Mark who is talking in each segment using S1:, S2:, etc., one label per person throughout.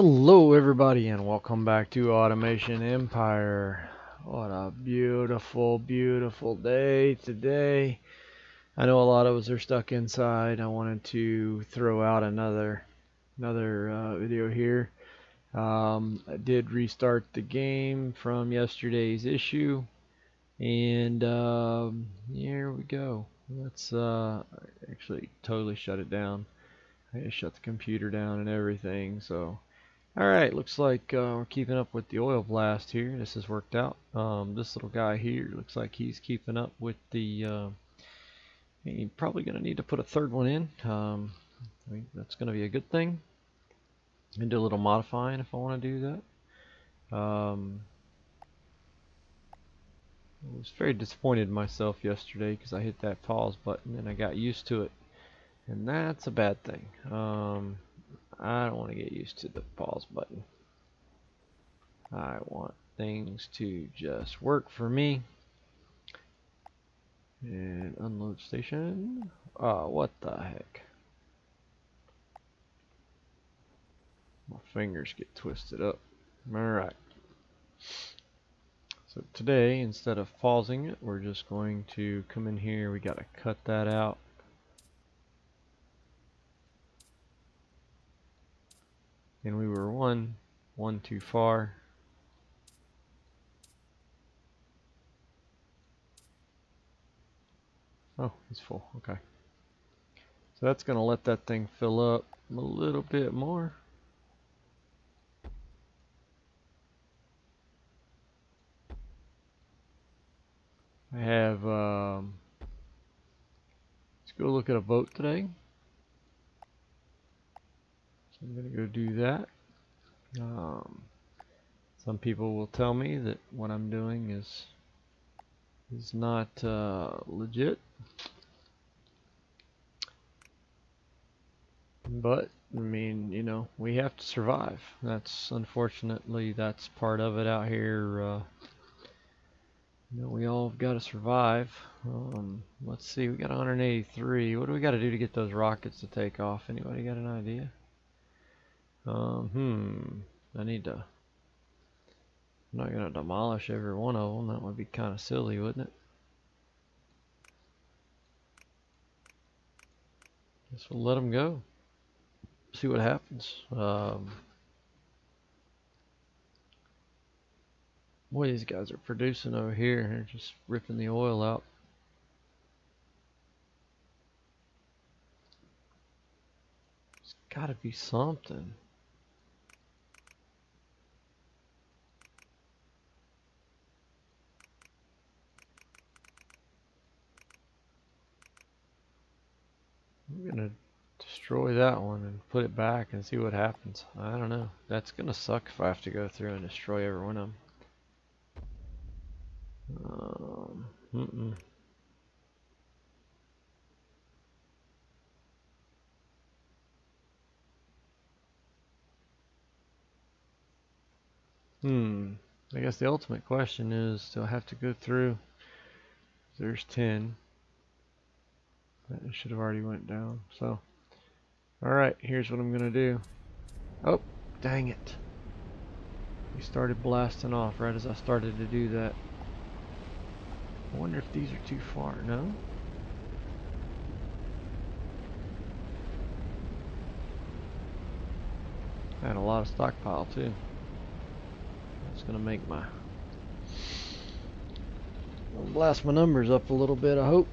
S1: Hello everybody and welcome back to Automation Empire. What a beautiful, beautiful day today. I know a lot of us are stuck inside. I wanted to throw out another video here. I did restart the game from yesterday's issue and here we go. Let's actually totally shut it down. I just shut the computer down and everything, so alright, looks like we're keeping up with the oil blast here. This has worked out. This little guy here looks like he's keeping up with the he's probably going to need to put a third one in. I think that's going to be a good thing. And do a little modifying if I want to do that. I was very disappointed in myself yesterday because I hit that pause button and I got used to it. And that's a bad thing. I don't want to get used to the pause button. I want things to just work for me. And unload station. Oh, what the heck? My fingers get twisted up. Alright. So today, instead of pausing it, we're just going to come in here. We gotta cut that out. And we were one too far. Oh, it's full. Okay. So that's going to let that thing fill up a little bit more. I have, let's go look at a boat today. So I'm going to go do that. Some people will tell me that what I'm doing is not legit. But I mean, you know, we have to survive. Unfortunately that's part of it out here. You know, we all got to survive. Let's see, we got 183. What do we got to do to get those rockets to take off? Anybody got an idea? I need to. I'm not gonna demolish every one of them. That would be kind of silly, wouldn't it? Guess we'll let them go. See what happens. Boy, these guys are producing over here. They're just ripping the oil out. There's gotta be something. I'm gonna destroy that one and put it back and see what happens. I don't know. That's gonna suck if I have to go through and destroy every one of them. I guess the ultimate question is, do I have to go through? There's 10. That should have already went down. So, alright, here's what I'm gonna do. Oh, dang it. We started blasting off right as I started to do that. I wonder if these are too far. No? I had a lot of stockpile too. That's gonna make blast my numbers up a little bit, I hope.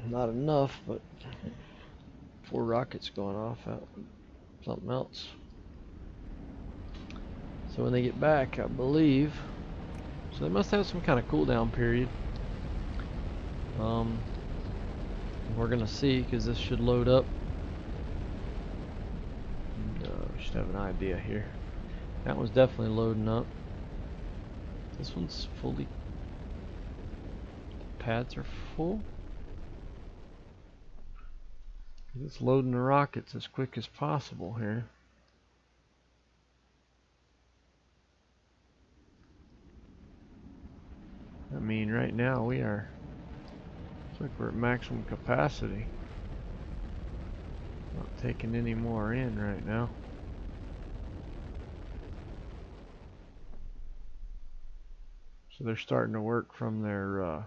S1: Not enough, but 4 rockets going off out something else. So when they get back, I believe, so they must have some kind of cooldown period. We're gonna see, because this should load up. We should have an idea here. That one's definitely loading up. This one's fully. The pads are full. It's loading the rockets as quick as possible here. I mean, right now we are. Looks like we're at maximum capacity. Not taking any more in right now. So they're starting to work from their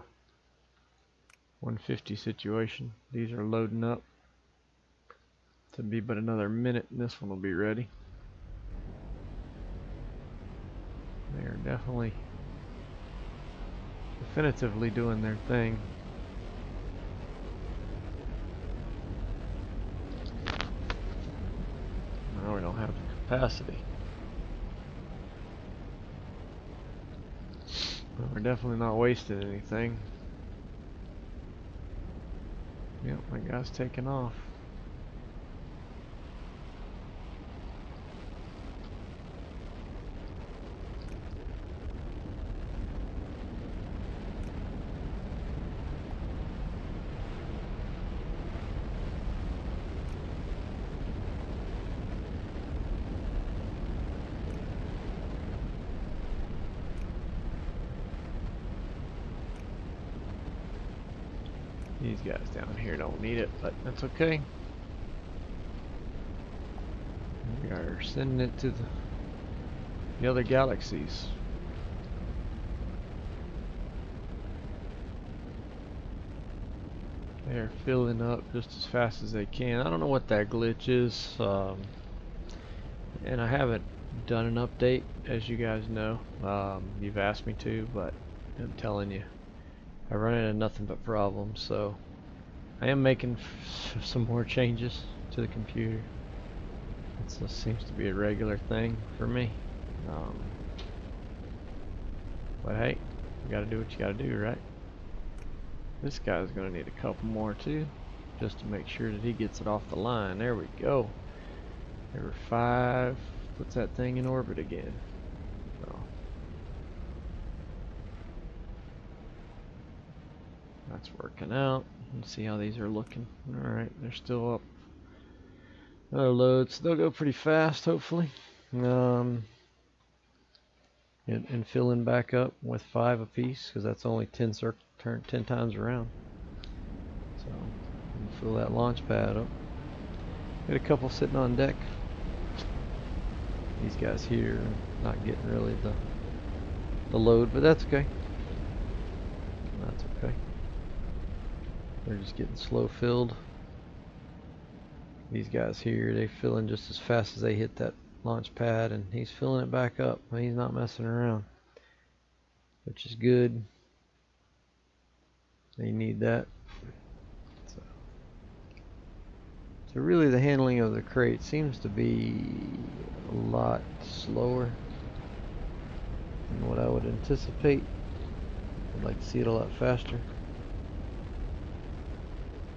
S1: 150 situation. These are loading up. To be but another minute and this one will be ready. They are definitively doing their thing. Now we don't have the capacity. But we're definitely not wasting anything. Yep, my guy's taking off. These guys down here don't need it, but that's okay. We are sending it to the other galaxies. They're filling up just as fast as they can. I don't know what that glitch is, and I haven't done an update, as you guys know. You've asked me to, but I'm telling you, I run into nothing but problems. So I am making some more changes to the computer. It seems to be a regular thing for me. But hey, you gotta do what you gotta do, right? This guy's gonna need a couple more too, just to make sure that he gets it off the line. There we go. Number 5 puts that thing in orbit again. So that's working out. Let's see how these are looking. Alright, they're still up. Another load, so they'll go pretty fast, hopefully. And filling back up with 5 apiece, because that's only 10 times around. So we'll fill that launch pad up. Got a couple sitting on deck. These guys here are not getting really the load, but that's okay. That's okay. They're just getting slow filled. These guys here, they fill in just as fast as they hit that launch pad, and he's filling it back up. He's not messing around, which is good. They need that. So really the handling of the crate seems to be a lot slower than what I would anticipate. I'd like to see it a lot faster,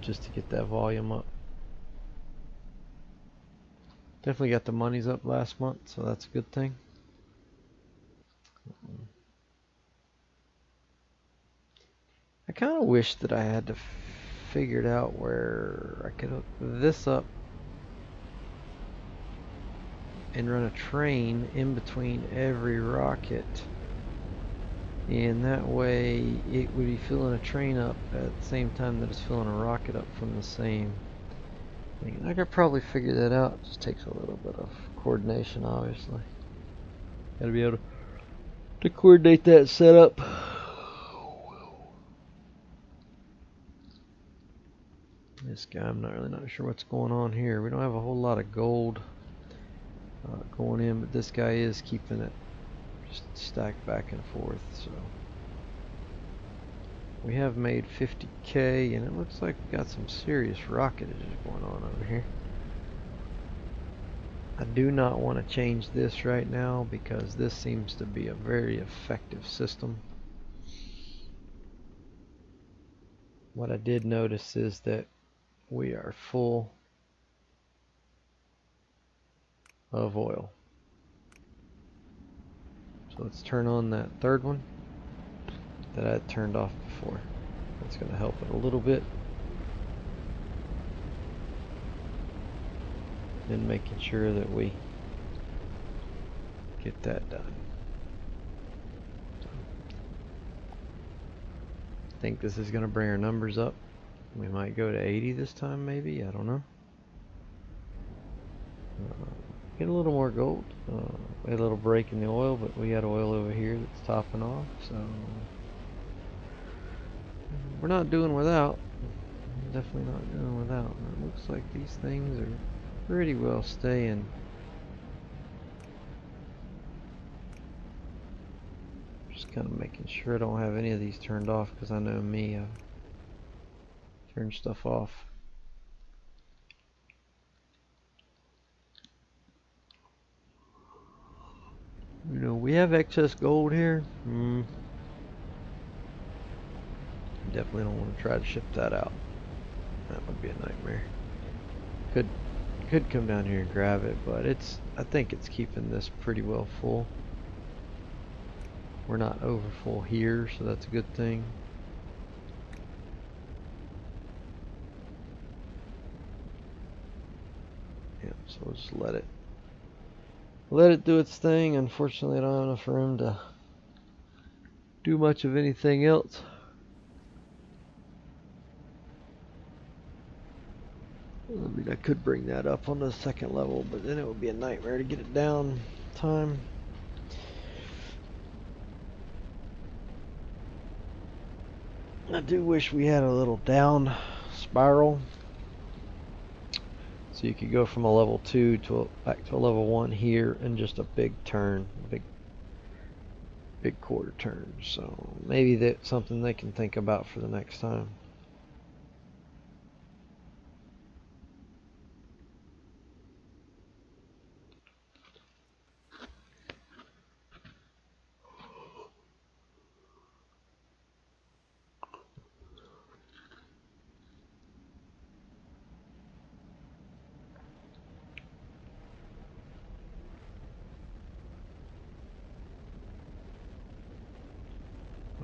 S1: just to get that volume up. Definitely got the monies up last month, so that's a good thing. I kind of wish that I had figured out where I could hook this up and run a train in between every rocket, and that way it would be filling a train up at the same time that it's filling a rocket up from the same thing. I could probably figure that out. It just takes a little bit of coordination, obviously. Gotta be able to coordinate that setup. This guy, I'm not sure what's going on here. We don't have a whole lot of gold going in, but this guy is keeping it just stacked back and forth. So we have made 50K, and it looks like we got some serious rocketage going on over here. I do not want to change this right now because this seems to be a very effective system. What I did notice is that we are full of oil. So let's turn on that third one that I had turned off before. That's going to help it a little bit. And making sure that we get that done. I think this is going to bring our numbers up. We might go to 80 this time, maybe. I don't know. Get a little more gold. We had a little break in the oil, but we got oil over here that's topping off, so we're not doing without. Definitely not doing without. It looks like these things are pretty well staying. Just kind of making sure I don't have any of these turned off, because I know me, I turn stuff off. You know, we have excess gold here. Definitely don't want to try to ship that out. That would be a nightmare. Could come down here and grab it, but I think it's keeping this pretty well full. We're not over full here, so that's a good thing. Yeah, so we'll just let it do its thing. Unfortunately, I don't have enough room to do much of anything else. I mean, I could bring that up on the second level, but then it would be a nightmare to get it down time. I do wish we had a little down spiral, so you could go from a level 2 to back to a level 1 here in just a big turn, big quarter turn. So maybe that's something they can think about for the next time.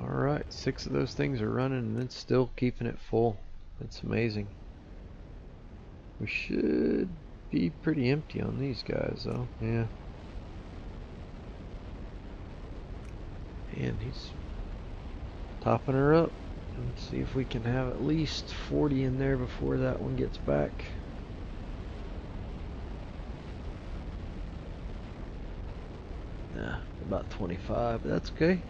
S1: Alright, 6 of those things are running and it's still keeping it full. It's amazing. We should be pretty empty on these guys though. Yeah. And he's topping her up. Let's see if we can have at least 40 in there before that one gets back. Nah, about 25, but that's okay.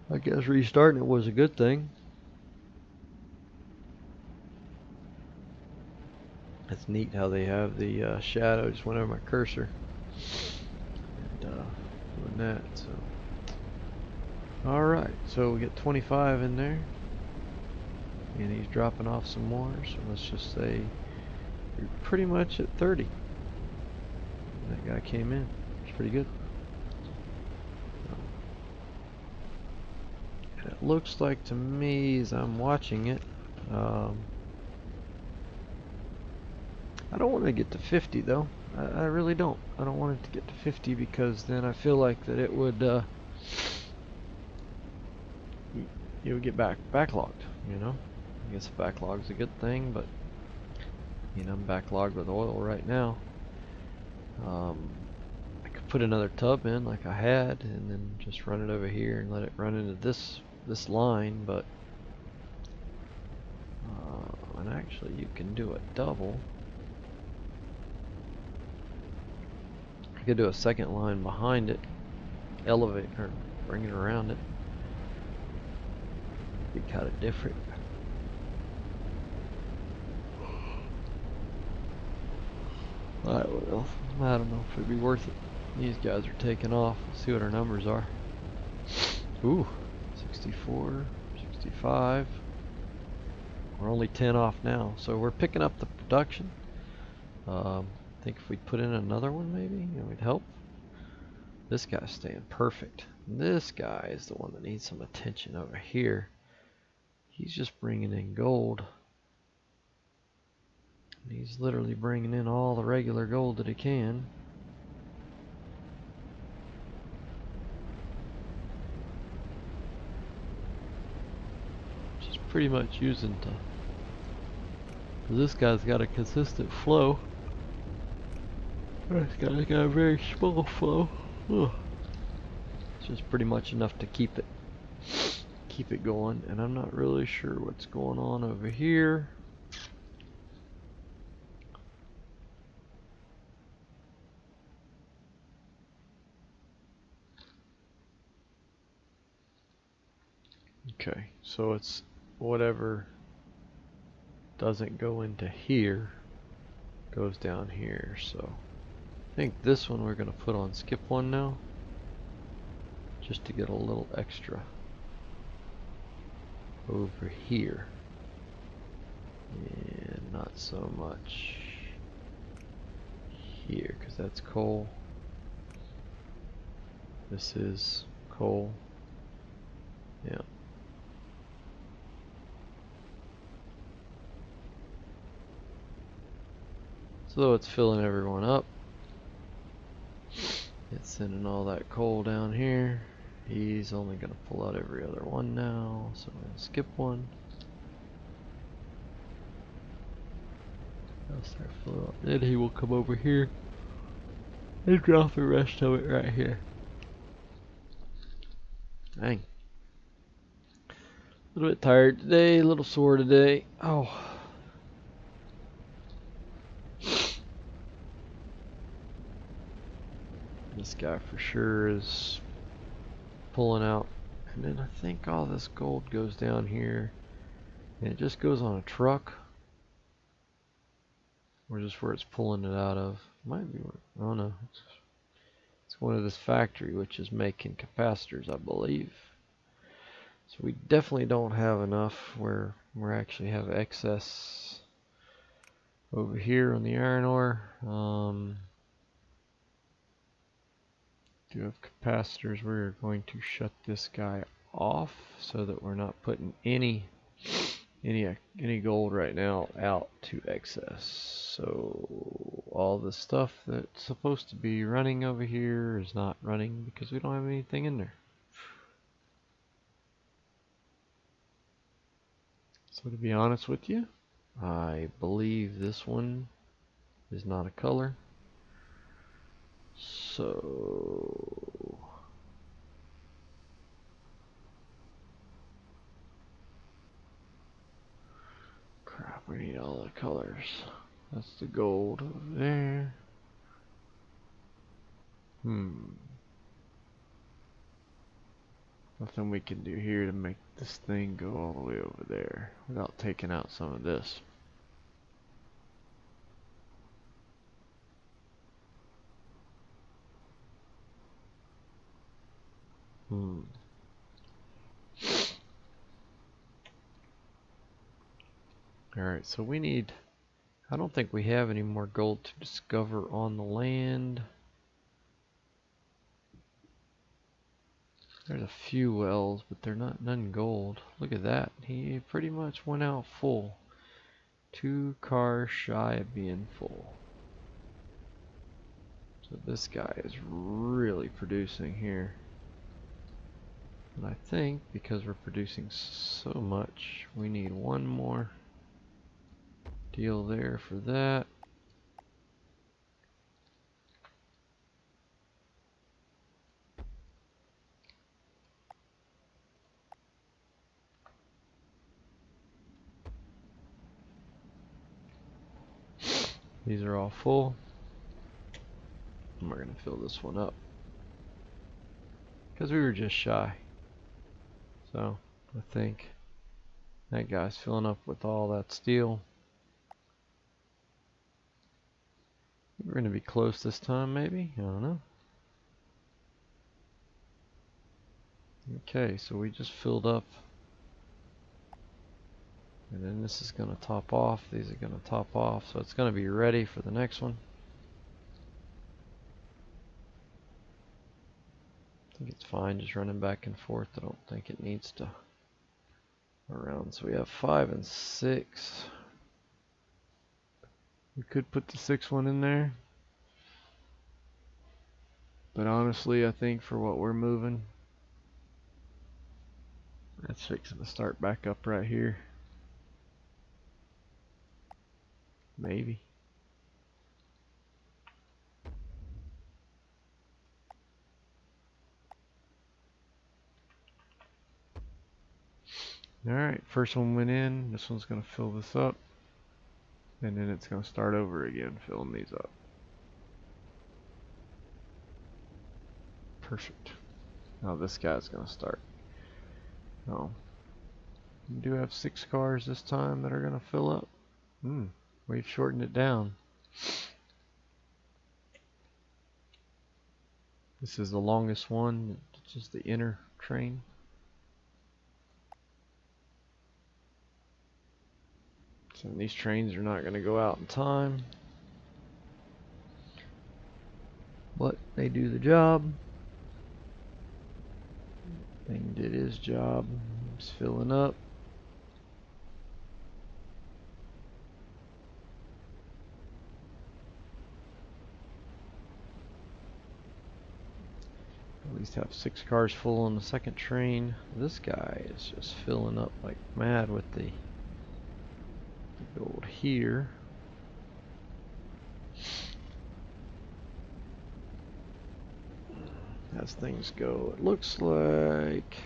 S1: I guess restarting it was a good thing. It's neat how they have the shadow just went over my cursor. And doing that, so. Alright, so we get 25 in there. And he's dropping off some more, so let's just say you're pretty much at 30. That guy came in. It's pretty good. It looks like to me, as I'm watching it, I don't want to get to 50 though. I really don't. I don't want it to get to 50 because then I feel like that it would, you would get backlogged, you know? I guess backlog's a good thing, but you know, I'm backlogged with oil right now. I could put another tub in like I had and then just run it over here and let it run into this line, but and actually you can do a double. I could do a second line behind it, elevate or bring it around it. Be kind of different. I don't know. I don't know if it'd be worth it. These guys are taking off. Let's see what our numbers are. Ooh, 64, 65. We're only 10 off now, so we're picking up the production. I think if we put in another one, maybe it would help. This guy's staying perfect. This guy is the one that needs some attention over here. He's just bringing in gold. He's literally bringing in all the regular gold that he can. Which is pretty much using to. This guy's got a consistent flow. This guy's got a very small flow. Ugh. It's just pretty much enough to keep keep it going, and I'm not really sure what's going on over here. Okay, so it's whatever doesn't go into here goes down here. So I think this one we're going to put on skip one now, just to get a little extra over here, and not so much here because that's coal. This is coal. Yeah. So it's filling everyone up. It's sending all that coal down here. He's only going to pull out every other one now, so I'm going to skip one. I'll start filling up. Then he will come over here and drop the rest of it right here. Dang. A little bit tired today, a little sore today. Oh. This guy for sure is pulling out. And then I think all this gold goes down here. And it just goes on a truck. Or just where it's pulling it out of. Might be where, oh no. It's one of this factory which is making capacitors, I believe. So we definitely don't have enough where we actually have excess over here on the iron ore. Do have capacitors. We're going to shut this guy off so that we're not putting any gold right now out to excess. So all the stuff that's supposed to be running over here is not running because we don't have anything in there. So to be honest with you, I believe this one is not a color. So crap, we need all the colors. That's the gold over there. Nothing we can do here to make this thing go all the way over there without taking out some of this. Alright, so we need... I don't think we have any more gold to discover on the land. There's a few wells, but they're none gold. Look at that. He pretty much went out full. 2 cars shy of being full. So this guy is really producing here. And I think because we're producing so much, we need one more deal there for that. These are all full. And we're going to fill this one up. Because we were just shy. So I think that guy's filling up with all that steel. We're going to be close this time, maybe? I don't know. Okay, so we just filled up. And then this is going to top off. These are going to top off. So it's going to be ready for the next one. I think it's fine just running back and forth. I don't think it needs to around. So we have 5 and 6. We could put the 6th one in there. But honestly, I think for what we're moving, that's fixing to start back up right here. Maybe. Alright, first one went in. This one's going to fill this up. And then it's going to start over again, filling these up. Perfect. Now this guy's going to start. Oh, we do have 6 cars this time that are going to fill up. We've shortened it down. This is the longest one, just the inner train. So these trains are not going to go out in time, but they do the job. Thing did his job. It's filling up. At least have 6 cars full on the second train. This guy is just filling up like mad with the gold here. As things go, it looks like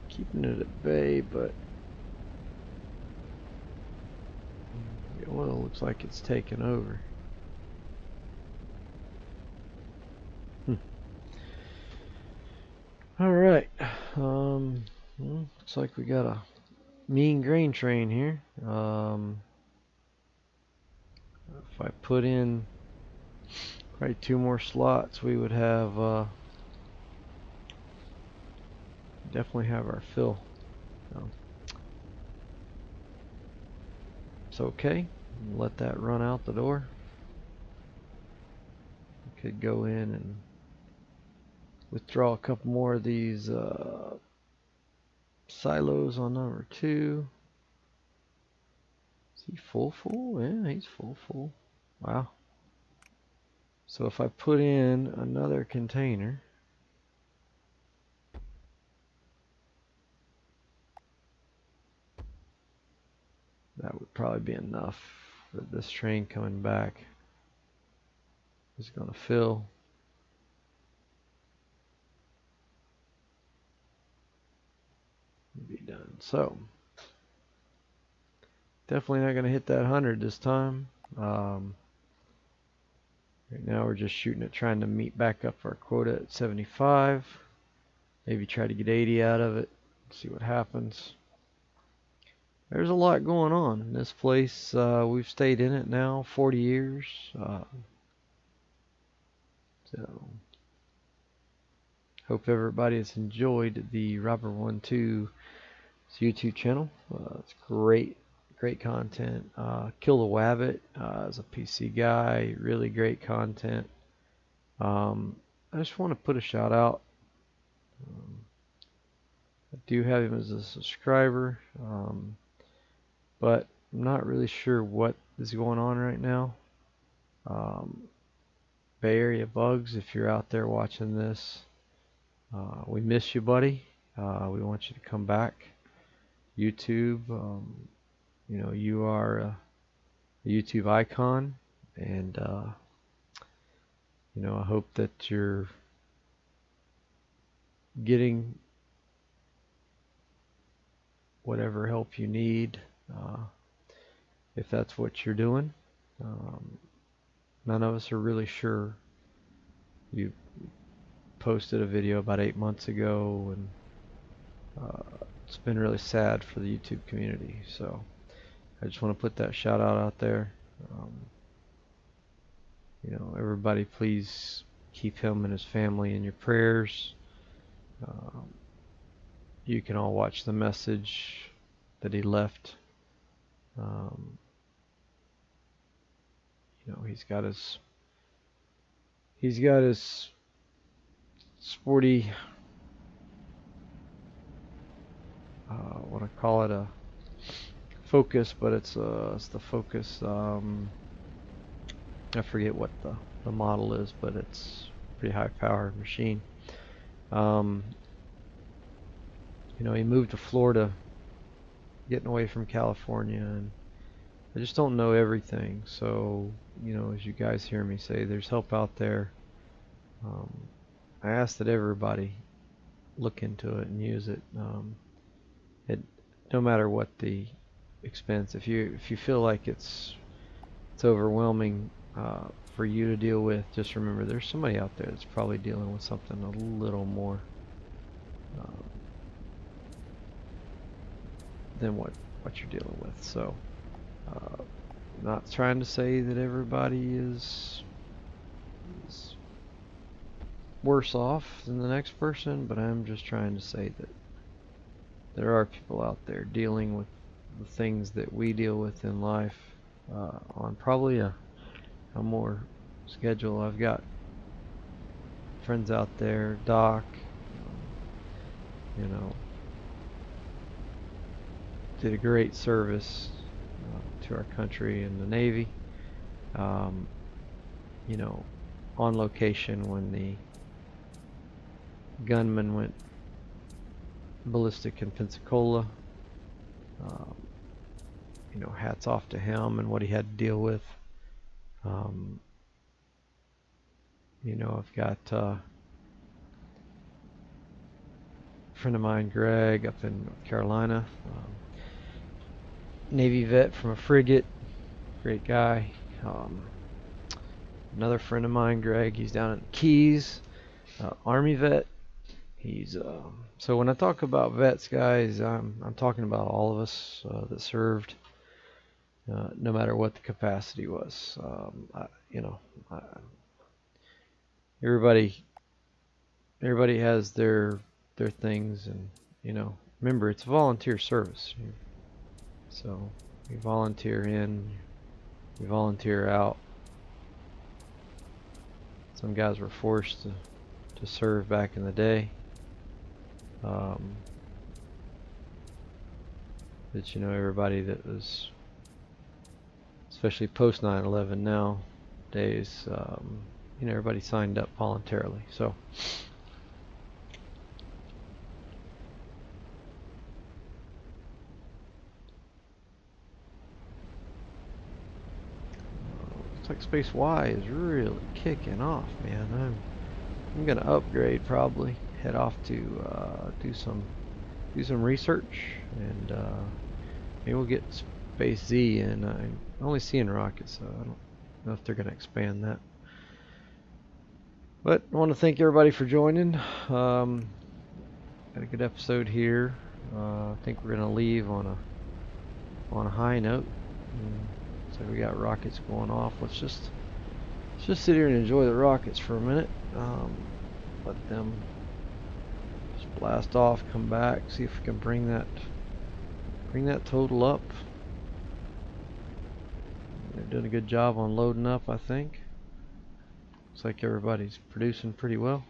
S1: keeping it at bay, but the oil looks like it's taken over. Alright, looks like we got a mean grain train here. If I put in probably 2 more slots, we would have definitely have our fill. It's okay. Let that run out the door. We could go in and withdraw a couple more of these silos on number 2. Is he full? Yeah, he's full. Wow. So if I put in another container, that would probably be enough for this train coming back. It's going to fill. Be done. So definitely not going to hit that 100 this time. Right now we're just shooting at trying to meet back up our quota at 75. Maybe try to get 80 out of it. See what happens. There's a lot going on in this place. We've stayed in it now 40 years. So hope everybody has enjoyed the Robert12 YouTube channel. It's great content. Kill the Wabbit as a PC guy, really great content. I just want to put a shout out. I do have him as a subscriber, but I'm not really sure what is going on right now. Bay Area Bugs, if you're out there watching this, we miss you, buddy. We want you to come back. YouTube, you know, you are a YouTube icon, and you know, I hope that you're getting whatever help you need, if that's what you're doing. None of us are really sure. You posted a video about 8 months ago, and it's been really sad for the YouTube community. So I just want to put that shout out there. You know, everybody, please keep him and his family in your prayers. You can all watch the message that he left. You know, he's got his sporty, I want to call it a Focus, but it's the Focus. I forget what the model is, but it's a pretty high powered machine. You know, he moved to Florida, getting away from California, and I just don't know everything. So, you know, as you guys hear me say, there's help out there. I ask that everybody look into it and use it. It no matter what the expense, if you feel like it's overwhelming for you to deal with, just remember there's somebody out there that's probably dealing with something a little more than what you're dealing with. So, not trying to say that everybody is worse off than the next person, but I'm just trying to say that there are people out there dealing with the things that we deal with in life on probably a more schedule. I've got friends out there, Doc, you know, did a great service to our country in the Navy. You know, on location when the gunman went ballistic in Pensacola. You know, hats off to him and what he had to deal with. You know, I've got a friend of mine, Greg, up in North Carolina, Navy vet from a frigate, great guy. Another friend of mine, Greg, he's down in the Keys, Army vet. He's so when I talk about vets, guys, I'm talking about all of us that served, no matter what the capacity was. You know, everybody has their things, and you know, remember it's volunteer service. So you volunteer in, you volunteer out. Some guys were forced to serve back in the day. But you know, everybody that was, especially post 9/11 nowadays, you know, everybody signed up voluntarily. So looks like Space Y is really kicking off, man. I'm gonna upgrade, probably head off to do some research, and maybe we'll get Space Z. And I'm only seeing rockets, so I don't know if they're gonna expand that. But I want to thank everybody for joining. Got a good episode here. I think we're gonna leave on a high note. So we got rockets going off. Let's just sit here and enjoy the rockets for a minute. Let them just blast off, come back, see if we can bring that total up. They're doing a good job on loading up, I think. Looks like everybody's producing pretty well.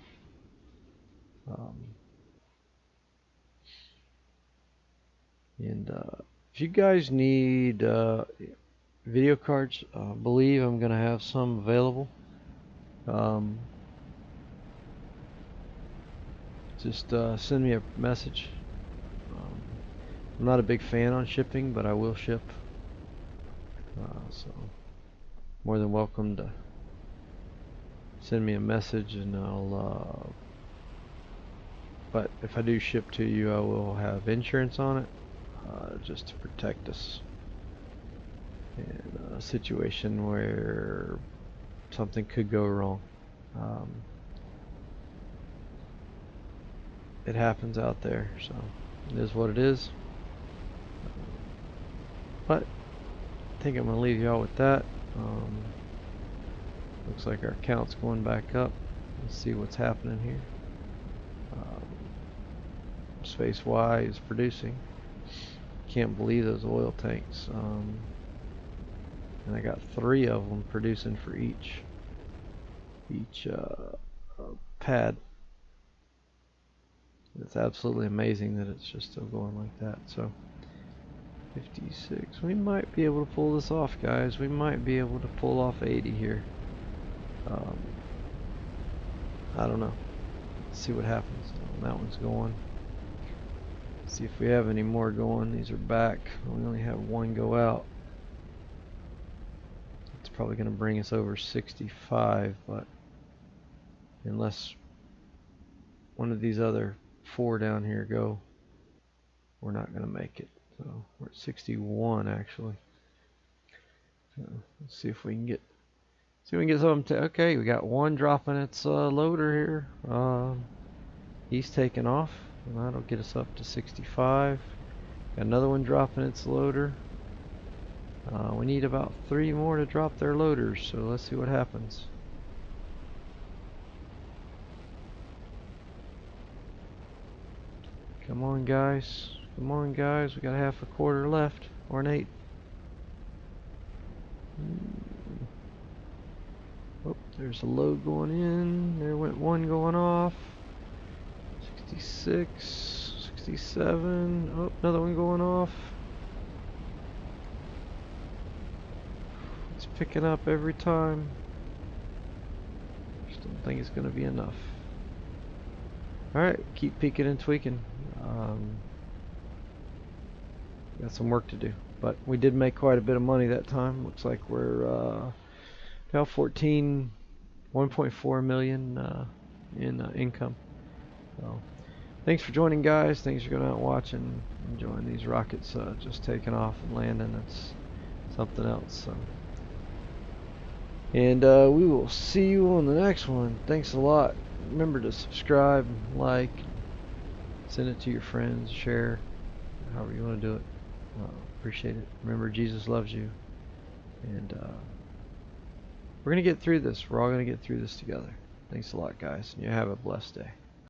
S1: And if you guys need video cards, I believe I'm going to have some available. Just send me a message. I'm not a big fan on shipping, but I will ship. So more than welcome to send me a message, and I'll but if I do ship to you, I will have insurance on it, just to protect us in a situation where something could go wrong. It happens out there, so it is what it is. But I think I'm going to leave y'all with that. Looks like our count's going back up. Let's see what's happening here. Space Y is producing. Can't believe those oil tanks. And I got 3 of them producing for each pad. It's absolutely amazing that it's just still going like that. So 56. We might be able to pull this off, guys. We might be able to pull off 80 here. I don't know. Let's see what happens. That one's going. See if we have any more going. These are back. We only have one go out. It's probably going to bring us over 65, but unless one of these other 4 down here go, we're not going to make it. So we're at 61 actually. So let's see if we can get something. Okay, we got one dropping its loader here. He's taking off, and that'll get us up to 65. Got another one dropping its loader. We need about 3 more to drop their loaders, so let's see what happens. Come on, guys. Come on, guys. We got a half a quarter left, or an 8. Oh, there's a load going in. There went one going off. 66, 67. Oh, another one going off. It's picking up every time. Just don't think it's going to be enough. Alright, keep peeking and tweaking. Got some work to do. But we did make quite a bit of money that time. Looks like we're about 1.4 million in income. So, thanks for joining, guys. Thanks for going out and watching, enjoying these rockets just taking off and landing. It's something else. So. And we will see you on the next one. Thanks a lot. Remember to subscribe, like, send it to your friends, share, however you want to do it. Appreciate it. Remember, Jesus loves you. And we're going to get through this. We're all going to get through this together. Thanks a lot, guys. And you have a blessed day.